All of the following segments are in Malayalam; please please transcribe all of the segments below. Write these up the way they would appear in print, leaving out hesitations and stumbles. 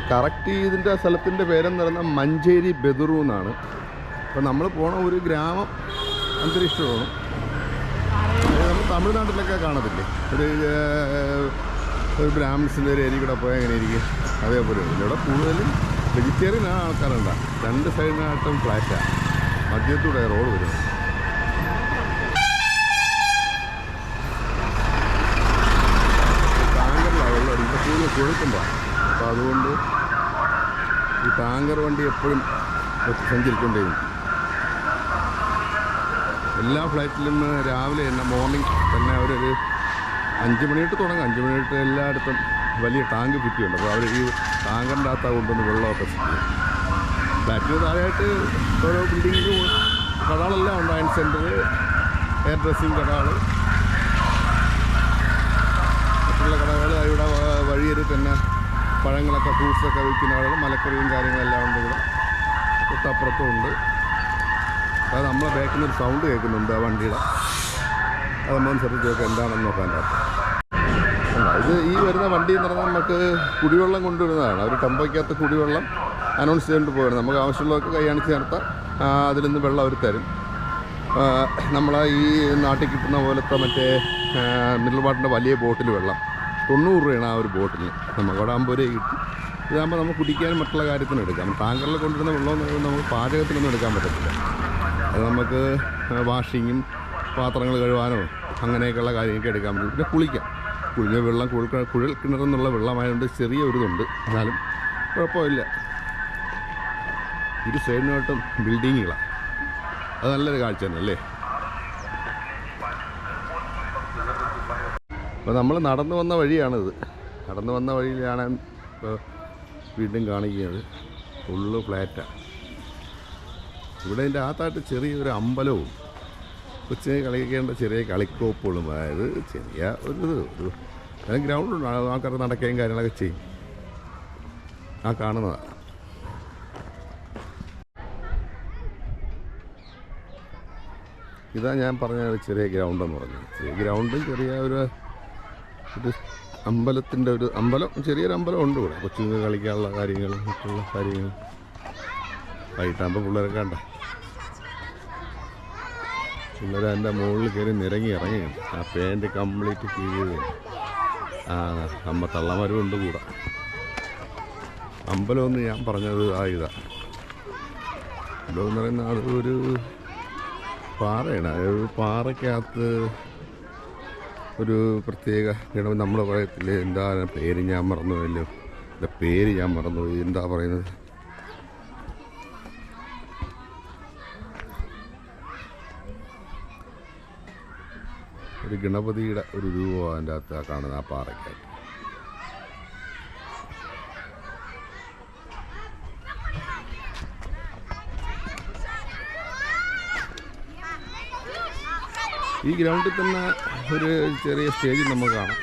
കറക്റ്റ് ഇതിൻ്റെ സ്ഥലത്തിൻ്റെ പേരെന്ന് പറയുന്നത് മഞ്ചേരി ബെദുറു എന്നാണ്. അപ്പോൾ നമ്മൾ പോണ ഒരു ഗ്രാമം അന്തരീക്ഷമാണ്. നമ്മൾ തമിഴ്നാട്ടിലൊക്കെ കാണത്തില്ലേ, ഒരു ബ്രാഹ്മിൻസിൻ്റെ ഒരു ഏരിയ കൂടെ പോയാൽ എങ്ങനെ ഇരിക്കും, അതേപോലെ ഇവിടെ കൂടുതലും വെജിറ്റേറിയൻ ആൾക്കാരുണ്ടാകും. രണ്ട് സൈഡിനായിട്ടും ഫ്ലാറ്റാണ്, മധ്യത്തൂടെ റോഡ് വരുന്നത്. ടാങ്കറിലാണ് വെള്ളം അടിക്കും, കൂടുതൽ കുഴക്കുമ്പോൾ. അപ്പോൾ അതുകൊണ്ട് ഈ ടാങ്കർ വണ്ടി എപ്പോഴും സഞ്ചരിക്കൊണ്ടേയിരിക്കും. എല്ലാ ഫ്ലൈറ്റിലും രാവിലെ തന്നെ മോർണിംഗ് തന്നെ അവരൊരു 5 മണി തൊട്ട് തുടങ്ങും. 5 മണി തൊട്ട് എല്ലായിടത്തും വലിയ ടാങ്ക് ഫിറ്റുണ്ട്. അപ്പോൾ അവർ ഈ ടാങ്കറിൻ്റെ അകത്താണ് കൊണ്ടുവന്ന് വെള്ളമൊക്കെ ചെയ്യും. ഫ്ലാറ്റിന് താഴെയായിട്ട് ഓരോ ബിൽഡിങ്ങിലും കടകളെല്ലാം ഉണ്ട്. അയൺ സെൻറ്റർ, ഹെയർ ഡ്രസ്സിങ് കടകൾ, മറ്റുള്ള കടകൾ. ഇവിടെ വഴിയൊരു തന്നെ പഴങ്ങളൊക്കെ ഫ്രൂട്ട്സൊക്കെ വിൽക്കുന്ന കടകൾ, മലക്കറിയും കാര്യങ്ങളെല്ലാം ഉണ്ട്. ഇവിടെ തൊട്ടപ്പുറത്തും ഉണ്ട്. അത് നമ്മളെ ബാക്കിൽ നിന്നൊരു സൗണ്ട് കേൾക്കുന്നുണ്ട് ആ വണ്ടിയുടെ. അത് നമ്മൾ ശ്രദ്ധിച്ച് നോക്കാം എന്താണെന്ന് നോക്കാൻ പറ്റും. ഇത് ഈ വരുന്ന വണ്ടി എന്ന് പറഞ്ഞാൽ നമുക്ക് കുടിവെള്ളം കൊണ്ടുവരുന്നതാണ്. അവർ ടെമ്പോയ്ക്കകത്ത് കുടിവെള്ളം അനൗൺസ് ചെയ്തുകൊണ്ട് പോകണം. നമുക്ക് ആവശ്യമുള്ളവർക്ക് കൈ കാണിച്ച് ചേർത്താൽ അതിൽ നിന്ന് വെള്ളം അവർ തരും. നമ്മളെ ഈ നാട്ടിൽ കിട്ടുന്ന പോലത്തെ മറ്റേ മിനറൽ വാട്ടറിൻ്റെ വലിയ ബോട്ടിൽ വെള്ളം 90 രൂപയാണ് ആ ഒരു ബോട്ടിന്. നമുക്ക് അവിടെ 50 രൂപ കിട്ടും. ഇതാകുമ്പോൾ നമുക്ക് കുടിക്കാനും മറ്റുള്ള കാര്യത്തിനും എടുക്കാം. ടാങ്കറിൽ കൊണ്ടുവരുന്ന വെള്ളം നമുക്ക് പാചകത്തിനൊന്നും എടുക്കാൻ പറ്റത്തില്ല. അത് നമുക്ക് വാഷിങ്ങും പാത്രങ്ങൾ കഴുകാനോ അങ്ങനെയൊക്കെയുള്ള കാര്യങ്ങൾക്ക് എടുക്കാൻ പറ്റും. പിന്നെ കുളിക്കാം. കുഴിഞ്ഞ വെള്ളം കുഴൽ കിണറെന്നുള്ള വെള്ളമായതുകൊണ്ട് ചെറിയ ഒരു ഇതുണ്ട്, എന്നാലും കുഴപ്പമില്ല. ഇരു സൈഡിനോട്ടും ബിൽഡിങ്ങുകളാണ്. അത് നല്ലൊരു കാഴ്ച തന്നെ അല്ലേ. അപ്പോൾ നമ്മൾ നടന്നു വന്ന വഴിയാണിത്. നടന്നു വന്ന വഴിയിലാണ് ഇപ്പോൾ വീണ്ടും കാണിക്കുന്നത്. ഫുള്ള് ഫ്ലാറ്റാണ്. ഇവിടെ ഇതിൻ്റെ അകത്തായിട്ട് ചെറിയൊരു അമ്പലവും കൊച്ചിനെ കളിക്കേണ്ട ചെറിയ കളിക്കോപ്പുകളും, അതായത് ചെറിയ ഒരു ഗ്രൗണ്ടുണ്ട്. ആൾക്കാർ നടക്കുകയും കാര്യങ്ങളൊക്കെ ചെയ്യും. ആ കാണുന്നതാണ്. ഇതാ ഞാൻ പറഞ്ഞ ചെറിയ ഗ്രൗണ്ടെന്ന് പറഞ്ഞു. ചെറിയ ഗ്രൗണ്ടും ചെറിയ ഒരു അമ്പലത്തിൻ്റെ ഒരു അമ്പലം, ചെറിയൊരു അമ്പലം ഉണ്ട് ഇവിടെ. കൊച്ചുങ്ങൾ കളിക്കാനുള്ള കാര്യങ്ങളും മറ്റുള്ള കാര്യങ്ങളും. വൈകിട്ടാകുമ്പോൾ പിള്ളേരൊക്കെ കണ്ട പിള്ളേർ അതിൻ്റെ മുകളിൽ കയറി ഇറങ്ങിയാണ്. ആ പാൻറ്റ് കംപ്ലീറ്റ് കീഴിൽ തള്ളമാരും ഉണ്ട് കൂടെ. അമ്പലമെന്ന് ഞാൻ പറഞ്ഞത് ഇതാ അമ്പലം എന്ന് പറയുന്നത് അതൊരു പാറയാണ്. ഒരു പാറയ്ക്കകത്ത് ഒരു പ്രത്യേക ഗണപതി. നമ്മൾ പറയത്തില്ലേ, എന്താ പേര് ഞാൻ മറന്നുപോയല്ലോ, എൻ്റെ പേര് ഞാൻ മറന്നുപോയി, എന്താ പറയുന്നത്, ഒരു ഗണപതിയുടെ ഒരു രൂപം അതിൻ്റെ അകത്ത് കാണുന്ന ആ പാറയ്ക്കകത്ത്. ഈ ഗ്രൗണ്ടിൽ തന്നെ ഒരു ചെറിയ സ്റ്റേജും നമുക്ക് കാണാം.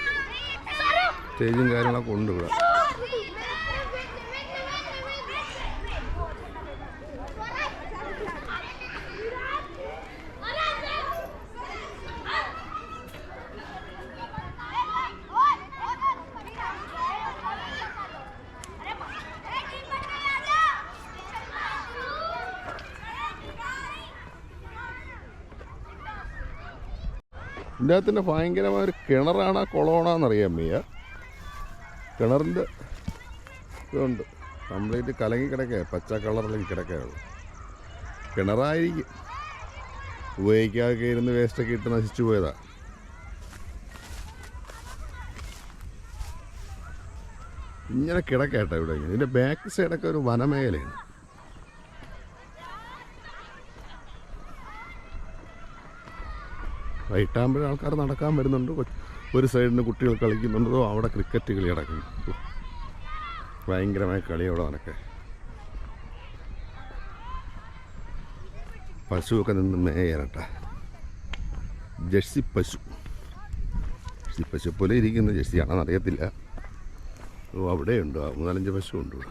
സ്റ്റേജും കാര്യങ്ങളൊക്കെ ഉണ്ട് ഇവിടെ. ഇതിൻ്റെ അകത്ത് തന്നെ ഭയങ്കരമായൊരു കിണറാണ്, കുളമാണെന്നറിയാൻ വയ്യ. കിണറിൻ്റെ ഇതുണ്ട്, കംപ്ലീറ്റ് കലങ്ങി കിടക്കുക, പച്ച കളറിലേക്ക് കിടക്കുകയുള്ളു. കിണറായിരിക്കും, ഉപയോഗിക്കാതെ ഇരുന്ന് വേസ്റ്റൊക്കെ ഇട്ട് നശിച്ചു പോയതാ. ഇങ്ങനെ കിടക്കേട്ടോ ഇവിടെ. ഇതിൻ്റെ ബാക്ക് സൈഡൊക്കെ ഒരു വനമേഖലയാണ്. വൈകിട്ടാകുമ്പോഴേ ആൾക്കാർ നടക്കാൻ വരുന്നുണ്ട്. ഒരു സൈഡിന് കുട്ടികൾ കളിക്കുന്നുണ്ടോ, അവിടെ ക്രിക്കറ്റ് കളി നടക്കുന്നു. ഭയങ്കരമായ കളി അവിടെ നടക്കുക. പശുവൊക്കെ നിന്ന് മേയാനട്ട. ജെഴ്സി പശു പോലെ ഇരിക്കുന്ന ജെഴ്സിയാണെന്ന് അറിയത്തില്ല. അവിടെയുണ്ട് 3-4 പശുവുണ്ട് ഇവിടെ.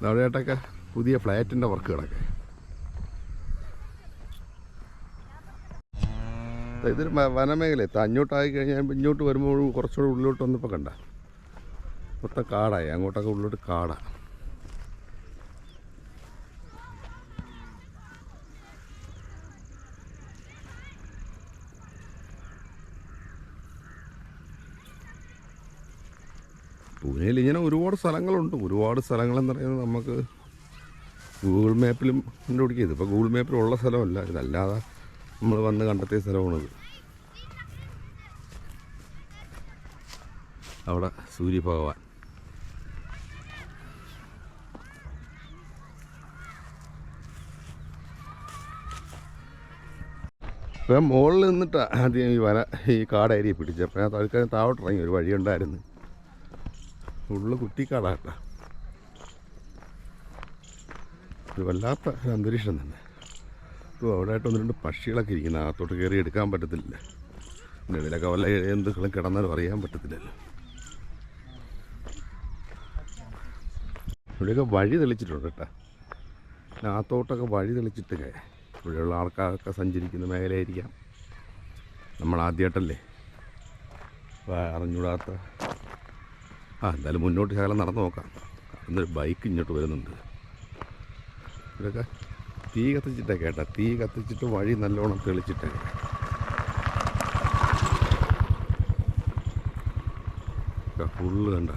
അവിടെയായിട്ടൊക്കെ പുതിയ ഫ്ലാറ്റിൻ്റെ വർക്ക് കിടക്കുക. ഇതൊരു വനമേഖല അങ്ങോട്ടായി കഴിഞ്ഞാൽ ഇങ്ങോട്ട് വരുമ്പോൾ കുറച്ചുകൂടെ ഉള്ളിലോട്ട് വന്നപ്പോൾ കണ്ട മൊത്തം കാടായി, അങ്ങോട്ടൊക്കെ ഉള്ളിലോട്ട് കാടാണ്. പൂനെയിൽ ഇങ്ങനെ ഒരുപാട് സ്ഥലങ്ങളുണ്ട്. ഒരുപാട് സ്ഥലങ്ങളെന്ന് പറയുന്നത് നമുക്ക് ഗൂഗിൾ മാപ്പിലും കണ്ടുപിടിക്കുക. ഇതിപ്പോൾ ഗൂഗിൾ മാപ്പിലുള്ള സ്ഥലമല്ല, ഇതല്ലാതെ നമ്മൾ വന്ന് കണ്ടെത്തിയ സ്ഥലമാണിത്. അവിടെ സൂര്യഭഗവാൻ. ഇപ്പം മുകളിൽ നിന്നിട്ട് ആദ്യം ഈ കാടേരിയ പിടിച്ചപ്പോൾ ഞാൻ തൽക്കാലം താഴോട്ടിറങ്ങി. ഒരു വഴിയുണ്ടായിരുന്നു, ഉള്ളു കുട്ടിക്കാടാട്ട. ഒരു വല്ലാത്ത ഒരു അന്തരീക്ഷം തന്നെ. ഇപ്പോൾ അവിടെ ആയിട്ട് 1-2 പക്ഷികളൊക്കെ ഇരിക്കുന്നത്, അകത്തോട്ട് കയറി എടുക്കാൻ പറ്റത്തില്ല. പിന്നെ ഇതിലൊക്കെ വല്ല എന്തുക്കളും കിടന്നാലും അറിയാൻ പറ്റത്തില്ലല്ലോ. ഇവിടെയൊക്കെ വഴി തെളിച്ചിട്ടുണ്ട് കേട്ടോ. അകത്തോട്ടൊക്കെ വഴി തെളിച്ചിട്ടൊക്കെ ഇവിടെയുള്ള ആൾക്കാരൊക്കെ സഞ്ചരിക്കുന്ന മേഖലയായിരിക്കാം. നമ്മൾ ആദ്യമായിട്ടല്ലേ അറിഞ്ഞൂടാത്ത. എന്തായാലും മുന്നോട്ട് ശകലം നടന്നു നോക്കാം. എന്നൊരു ബൈക്ക് ഇങ്ങോട്ട് വരുന്നുണ്ട്. ഇവിടെയൊക്കെ തീ കത്തിച്ചിട്ടൊക്കെ കേട്ടോ, തീ കത്തിച്ചിട്ട് വഴി നല്ലോണം തെളിച്ചിട്ടൊക്കെ. ഫുള്ള് കണ്ട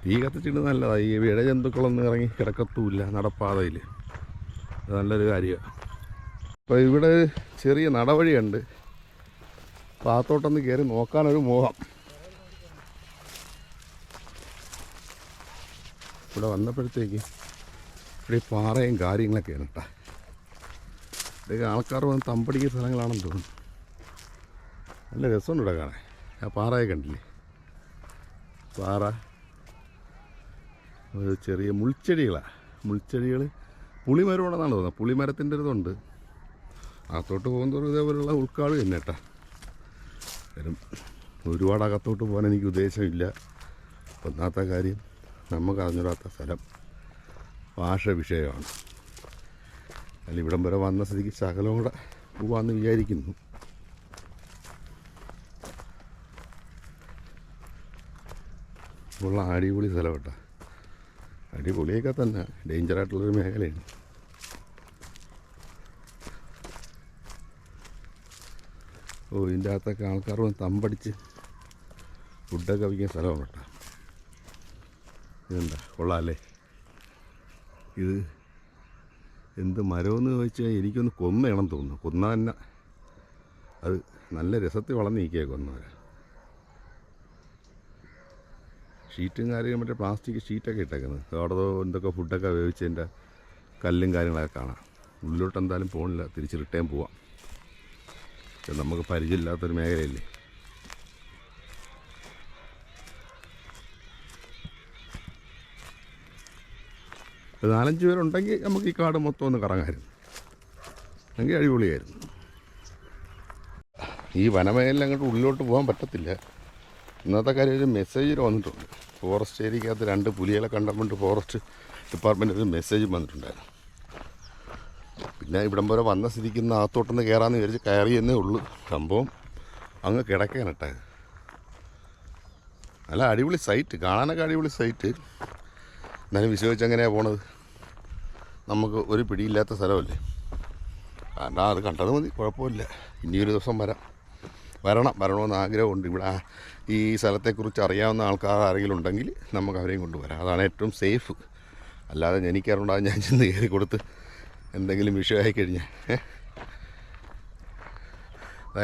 തീ കത്തിച്ചിട്ട് നല്ലതാണ്. ഈ ഇഴജന്തുക്കളൊന്നും ഇറങ്ങി കിടക്കത്തുമില്ല നടപ്പാതയിൽ. അത് നല്ലൊരു കാര്യമാണ്. അപ്പോൾ ഇവിടെ ചെറിയ നടവഴിയുണ്ട്. പാത്തോട്ടൊന്ന് കയറി നോക്കാനൊരു മോഹം. ഇവിടെ വന്നപ്പോഴത്തേക്ക് ഇവിടെ പാറയും കാര്യങ്ങളൊക്കെയാണ് കേട്ടോ. ഇതൊക്കെ ആൾക്കാർ വന്ന് തമ്പടിക്കുന്ന സ്ഥലങ്ങളാണെന്ന് തോന്നുന്നു. നല്ല രസമുണ്ട് ഇവിടെ കാണാൻ. ആ പാറയൊക്കെ കണ്ടില്ലേ, പാറ. ചെറിയ മുൾച്ചെടികളാണ്. മുൾച്ചെടികൾ പുളിമരമുണ്ടെന്നാണ് തോന്നുന്നത്. പുളിമരത്തിൻ്റെ ഇതുണ്ട്. അകത്തോട്ട് പോകുന്നതോറും ഇതേപോലുള്ള ഉൾക്കാട് തന്നെ കേട്ടോ. ഒരുപാട് അകത്തോട്ട് പോകാൻ എനിക്ക് ഉദ്ദേശമില്ല. ഒന്നാമത്തെ കാര്യം, നമുക്ക് അറിഞ്ഞൂടാത്ത സ്ഥലം, ഭാഷ വിഷയമാണ്. അല്ല ഇവിടം വരെ വന്ന സ്ഥിതിക്ക് ശകലം കൂടെ പോവാമെന്ന് വിചാരിക്കുന്നു. ഉള്ള അടിപൊളി സ്ഥലം കേട്ടോ. അടിപൊളിയൊക്കെ തന്നെ, ഡേഞ്ചറായിട്ടുള്ളൊരു മേഖലയാണ്. ഇതിൻ്റെ അകത്തൊക്കെ ആൾക്കാർ വന്ന് തമ്പടിച്ച് ഫുഡൊക്കെ വയ്ക്കുന്ന സ്ഥലമാണ് കേട്ടോ. ഇതെന്താ കൊള്ളാമല്ലേ? ഇത് എന്ത് മരമെന്ന് ചോദിച്ചാൽ എനിക്കൊന്ന് കൊന്നയാണെന്ന് തോന്നുന്നു. കൊന്ന തന്നെ അത് നല്ല രസത്തിൽ വളർന്ന് നിൽക്കുക. കൊന്നവർ ഷീറ്റും കാര്യങ്ങളും മറ്റേ പ്ലാസ്റ്റിക് ഷീറ്റൊക്കെ ഇട്ടേക്കുന്നത്. അവിടെ എന്തൊക്കെ ഫുഡൊക്കെ വേവിച്ചതിൻ്റെ കല്ലും കാര്യങ്ങളൊക്കെ കാണാം. ഉള്ളിലോട്ട് എന്തായാലും പോകണില്ല, തിരിച്ച് റിട്ടേൺ പോവാം. നമുക്ക് പരിചയമില്ലാത്തൊരു മേഖലയല്ലേ. ഒരു 4-5 പേരുണ്ടെങ്കിൽ നമുക്ക് ഈ കാട് മൊത്തം ഒന്ന് കറങ്ങാമായിരുന്നു. എങ്കിൽ അടിപൊളിയായിരുന്നു. ഈ വനമേഖലയിൽ അങ്ങോട്ട് ഉള്ളിലോട്ട് പോകാൻ പറ്റത്തില്ല. ഇന്നത്തെ കാര്യം ഒരു മെസ്സേജ് വന്നിട്ടുണ്ട്. ഫോറസ്റ്റ് ഏരിയക്കകത്ത് 2 പുലികളെ കണ്ടപ്പോൾ ഫോറസ്റ്റ് ഡിപ്പാർട്ട്മെൻറ്റ് ഒരു മെസ്സേജ് വന്നിട്ടുണ്ടായിരുന്നു. പിന്നെ ഇവിടം വരെ വന്ന സ്ഥിതിക്കുന്ന അകത്തോട്ടൊന്ന് കയറാമെന്ന് വിചാരിച്ച് കയറിയെന്നേ ഉള്ളൂ. സംഭവം അങ്ങ് കിടക്കാനിട്ടെ. നല്ല അടിപൊളി സൈറ്റ്, കാണാനൊക്കെ അടിപൊളി സൈറ്റ്. എന്നാലും വിശ്വസിച്ച് എങ്ങനെയാണ് പോണത്? നമുക്ക് ഒരു പിടിയില്ലാത്ത സ്ഥലമല്ലേ. കാരണം അത് കണ്ടത് മതി, കുഴപ്പമില്ല. ഇനിയൊരു ദിവസം വരണമെന്ന് ആഗ്രഹമുണ്ട്. ഇവിടെ ഈ സ്ഥലത്തെക്കുറിച്ച് അറിയാവുന്ന ആൾക്കാർ ആരെങ്കിലും ഉണ്ടെങ്കിൽ നമുക്ക് അവരെയും കൊണ്ടുവരാം. അതാണ് ഏറ്റവും സേഫ്. അല്ലാതെ എനിക്കറിയണ്ടാകും ഞാൻ ചെന്ന് കയറി കൊടുത്ത് എന്തെങ്കിലും വിഷയമായി കഴിഞ്ഞാൽ.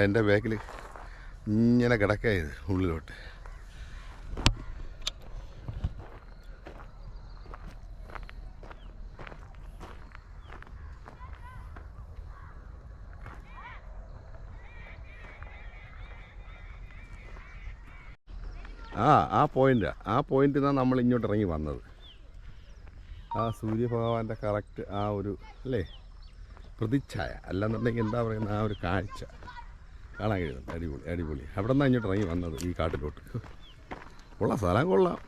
എൻ്റെ ബാക്കിൽ ഇങ്ങനെ കിടക്കായത് ഉള്ളിലോട്ട്. ആ പോയിൻ്റിൽ നിന്നാണ് നമ്മൾ ഇങ്ങോട്ട് ഇറങ്ങി വന്നത്. ആ സൂര്യഭഗവാന്റെ കറക്റ്റ് ആ ഒരു അല്ലേ പ്രതിച്ഛായ, അല്ലെന്നുണ്ടെങ്കിൽ എന്താ പറയുന്ന ആ ഒരു കാഴ്ച കാണാൻ കഴിയുന്നുണ്ട്. അടിപൊളി. അവിടെ നിന്നാണ് ഇങ്ങോട്ട് ഇറങ്ങി വന്നത് ഈ കാട്ടിലോട്ട്. കൊള്ളാം, സ്ഥലം കൊള്ളാം.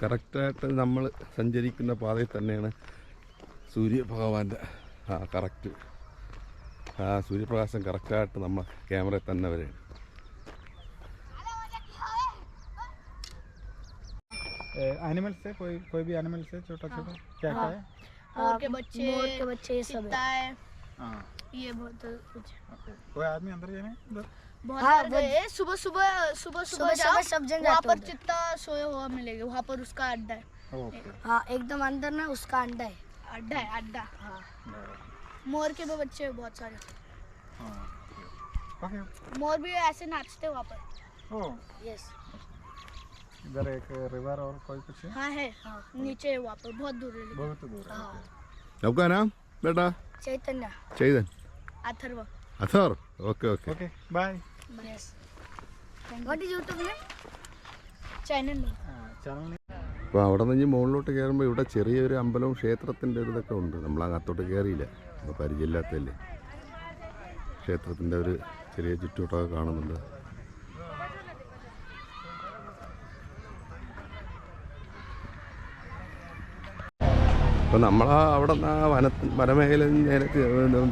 കറക്റ്റായിട്ട് നമ്മൾ സഞ്ചരിക്കുന്ന പാതയിൽ തന്നെയാണ് സൂര്യഭഗവാന്റെ കറക്റ്റ് സൂര്യപ്രകാശം കറക്റ്റായിട്ട് നമ്മൾ ക്യാമറയിൽ തന്നെ വരെയാണ്. एनिमल से कोई भी एनिमल से छोटा छोटा क्या क्या है? मोर के बच्चे ये सब है। हाँ ये बहुत कुछ कोई आदमी अंदर जाने इधर बहुत गए सुबह सुबह जाओ सब जन वहाँ जाते पर उधर। चित्ता सोया हुआ मिलेगा, वहाँ पर उसका अड्डा है। ओके हाँ एकदम अंदर ना उसका अंडा है। अड्डा हाँ। मोर के भी बच्चे बहुत सारे, हाँ ओके मोर भी ऐसे नाचते वहाँ पर। ओ यस इधर एक रिवर और कोई कुछ है? हाँ है, नीचे है वहाँ पर, बहुत दूर है लेकिन। बहुत दूर है आपका नाम बेटा? Chaitanya. Chaitan Atharva. Athar okay okay. Okay bye yes what is YouTube name? Channel में चैनल അപ്പോൾ അവിടെ നിന്ന് മുകളിലോട്ട് കയറുമ്പോൾ ഇവിടെ ചെറിയൊരു അമ്പലവും ക്ഷേത്രത്തിൻ്റെ ഒരു ഇതൊക്കെ ഉണ്ട്. നമ്മൾ അകത്തോട്ട് കയറിയില്ല, നമ്മൾ പരിചയമില്ലാത്തതല്ലേ. ക്ഷേത്രത്തിൻ്റെ ഒരു ചെറിയ ചുറ്റുവട്ടമൊക്കെ കാണുന്നുണ്ട്. അപ്പോൾ നമ്മൾ അവിടെ നിന്ന് വനമേഖലയിൽ നേരെ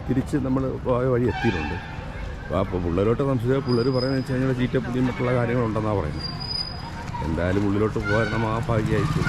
തിരിച്ച് നമ്മൾ പോയ വഴി എത്തിയിട്ടുണ്ട്. അപ്പോൾ പിള്ളേരോട്ട് സംശയിച്ചാൽ പിള്ളേർ പറയുന്നത് വെച്ച് കഴിഞ്ഞാൽ ചീറ്റപ്പുലിയും മറ്റുള്ള കാര്യങ്ങളുണ്ടെന്നാണ് പറയുന്നത്. എന്തായാലും ഉള്ളിലോട്ട് പോകാൻ മഹാഭാഗ്യമായിരിക്കും.